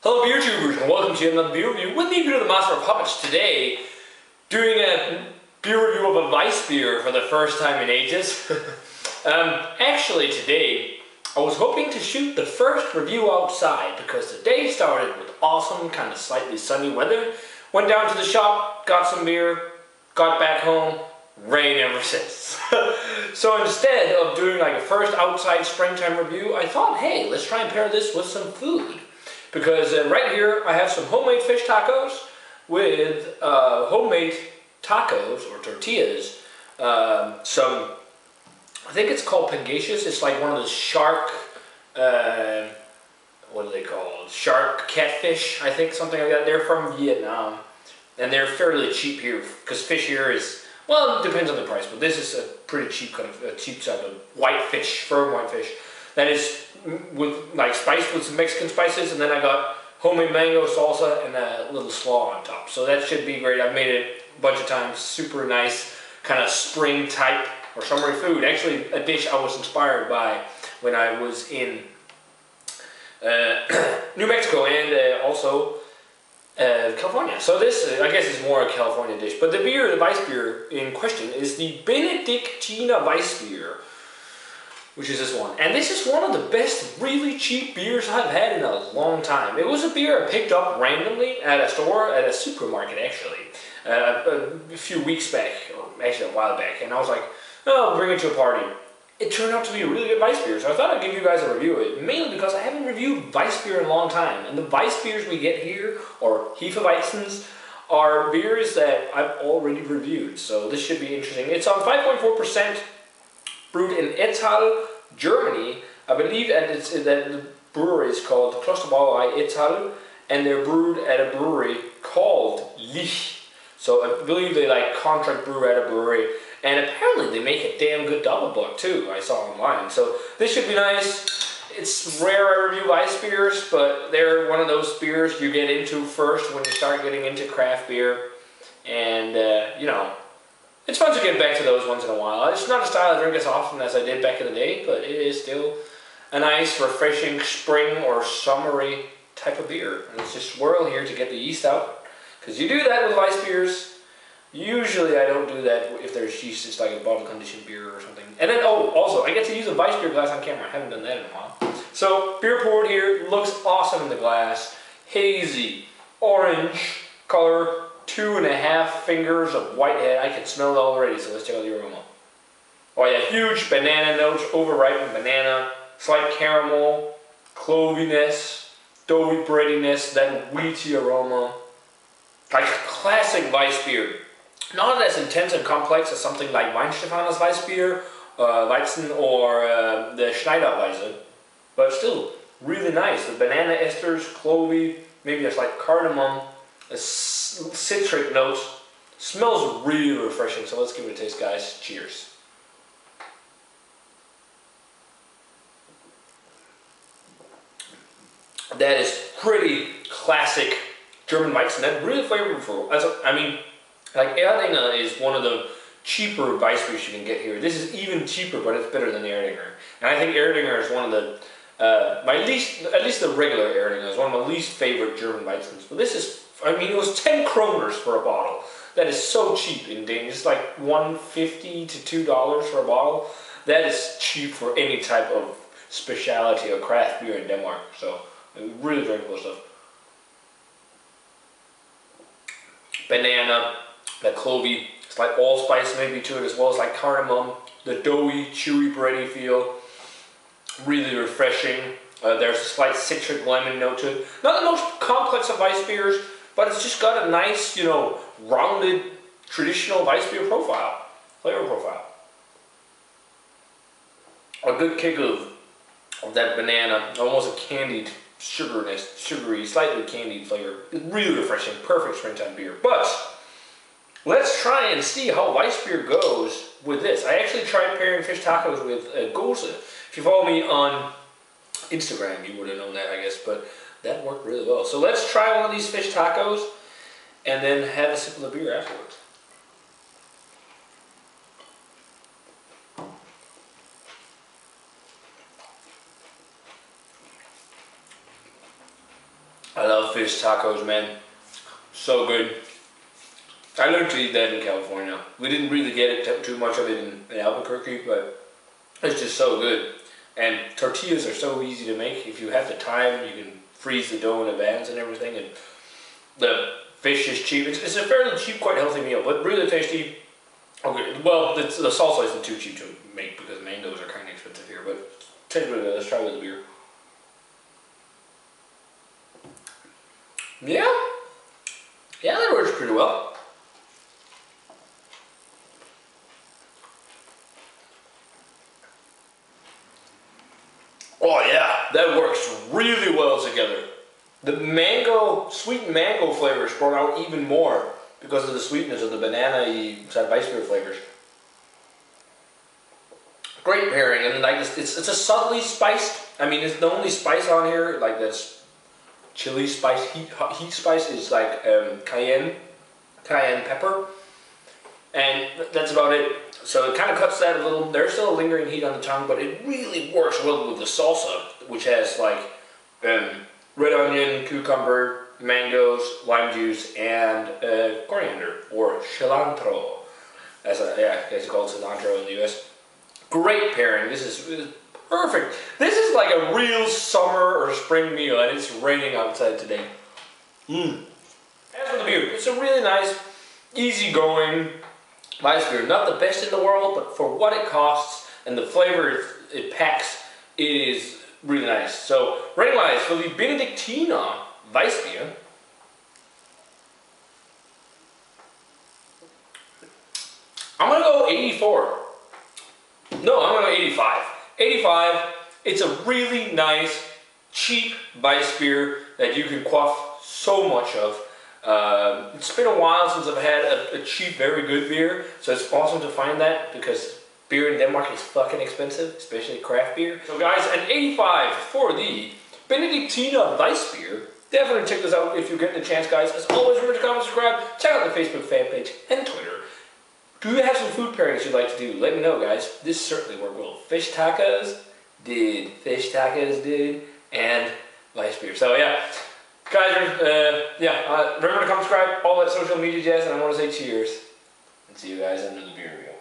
Hello beer tubers and welcome to another beer review with me, Peter the Master of Puppets. Today, doing a beer review of a Weissbier for the first time in ages. Actually today, I was hoping to shoot the first review outside because the day started with awesome, kind of slightly sunny weather. Went down to the shop, got some beer, got back home, rain ever since. So instead of doing like a first outside springtime review, I thought, hey, let's try and pair this with some food. Because right here I have some homemade fish tacos with homemade tacos or tortillas. Some, I think it's called pangasius. It's like one of those shark, what are they called? Shark catfish, I think, something like that. They're from Vietnam. And they're fairly cheap here because fish here is, well, it depends on the price, but this is a pretty cheap kind of, cheap type of white fish, firm white fish. That is with like spiced with some Mexican spices, and then I got homemade mango salsa and a little slaw on top. So that should be great. I've made it a bunch of times. Super nice, kind of spring type or summery food. Actually, a dish I was inspired by when I was in New Mexico and also California. So this, I guess, is more a California dish. But the beer, the Weissbier in question, is the Benediktiner Weissbier, which is this one. And this is one of the best really cheap beers I've had in a long time. It was a beer I picked up randomly at a store, at a supermarket actually, a few weeks back, or actually a while back. And I was like, oh, I'll bring it to a party. It turned out to be a really good Weissbier, so I thought I'd give you guys a review of it, mainly because I haven't reviewed Weissbier in a long time. And the Weissbiers we get here, or Hefeweizens, are beers that I've already reviewed. So this should be interesting. It's on 5.4%. Brewed in Ettal, Germany. I believe that the brewery is called Klosterbrauerei Ettal, and they're brewed at a brewery called Lich. So I believe they like contract brew at a brewery, and apparently they make a damn good double book too. I saw online. So this should be nice. It's rare I review Weissbiers, but they're one of those beers you get into first when you start getting into craft beer, and you know. It's fun to get back to those once in a while. It's not a style I drink as often as I did back in the day, but it is still a nice, refreshing spring or summery type of beer. And let's just swirl here to get the yeast out. Because you do that with Weissbiers. Usually I don't do that if there's yeast. It's like a bottle conditioned beer or something. And then, oh, also, I get to use a Weissbier glass on camera. I haven't done that in a while. So, beer poured here. Looks awesome in the glass. Hazy, orange color. 2.5 fingers of white head. I can smell it already, so let's check out the aroma. Oh yeah, huge banana notes, overripened banana, slight caramel, cloviness, doughy breadiness, that wheaty aroma. Like classic Weissbier. Not as intense and complex as something like Weihenstephaner's Weissbier, Weizen, or the Schneiderweise, but still really nice. The banana esters, clovey, maybe a slight cardamom, a citric note. Smells really refreshing, so let's give it a taste, guys. Cheers. That is pretty classic German Weizen. That's really flavorful. I mean, like Erdinger is one of the cheaper Weissbiers you can get here. This is even cheaper, but it's better than Erdinger. And I think Erdinger is one of the at least the regular Erdinger is one of my least favorite German Weizens. But this is, I mean, it was 10 kroners for a bottle. That is so cheap in Danish. It's like $1.50 to $2 for a bottle. That is cheap for any type of specialty or craft beer in Denmark. So, really drinkable stuff. Banana, that clovey, it's like allspice maybe to it as well as like cardamom. The doughy, chewy, bready feel. Really refreshing. There's a slight citric lemon note to it. Not the most complex of Weissbiers, but it's just got a nice, you know, rounded, traditional Weissbier profile, flavor profile. A good kick of that banana, almost a candied sugarness, sugary, slightly candied flavor. It's really refreshing, perfect springtime beer. But let's try and see how Weissbier goes with this. I actually tried pairing fish tacos with gose. If you follow me on Instagram, you would have known that, I guess, but that worked really well. So let's try one of these fish tacos and then have a sip of the beer afterwards. I love fish tacos, man. So good. I learned to eat that in California. We didn't really get it too much of it in Albuquerque, but it's just so good. And tortillas are so easy to make. If you have the time, you can freeze the dough in advance and everything. And the fish is cheap. It's a fairly cheap, quite healthy meal, but really tasty. Okay, well, the salsa isn't too cheap to make because mangoes are kind of expensive here, but tastes really good. Let's try it with the beer. Yeah, that works pretty well. Oh yeah, that works really well together. The mango, sweet mango flavor is brought out even more because of the sweetness of the banana-y Weissbier flavors. Great pairing, and like it's a subtly spiced. I mean, it's the only spice on here like this chili spice, heat spice is like cayenne pepper, and that's about it. So it kind of cuts that a little. There's still a lingering heat on the tongue, but it really works well with the salsa, which has like red onion, cucumber, mangoes, lime juice, and coriander or cilantro, as you call it, cilantro in the U.S. Great pairing. This is perfect. This is like a real summer or spring meal, and it's raining outside today. As for the beer, it's a really nice, easygoing Weissbier. Not the best in the world, but for what it costs and the flavor it packs, it is really nice. So, rating-wise, for the Benediktiner Weissbier, I'm going to go 84. No, I'm going to go 85. 85, it's a really nice, cheap Weissbier that you can quaff so much of. It's been a while since I've had a cheap, very good beer, so it's awesome to find that because beer in Denmark is fucking expensive, especially craft beer. So guys, an 85 for the Benediktiner Weissbier. Definitely check this out if you get the chance, guys. As always, remember to comment, subscribe, check out the Facebook fan page and Twitter. Do you have some food pairings you'd like to do? Let me know, guys. This certainly worked well. Fish tacos did, and Weissbier. So yeah, guys, remember to comment, subscribe, all that social media jazz, and I want to say cheers, and see you guys in another beer review.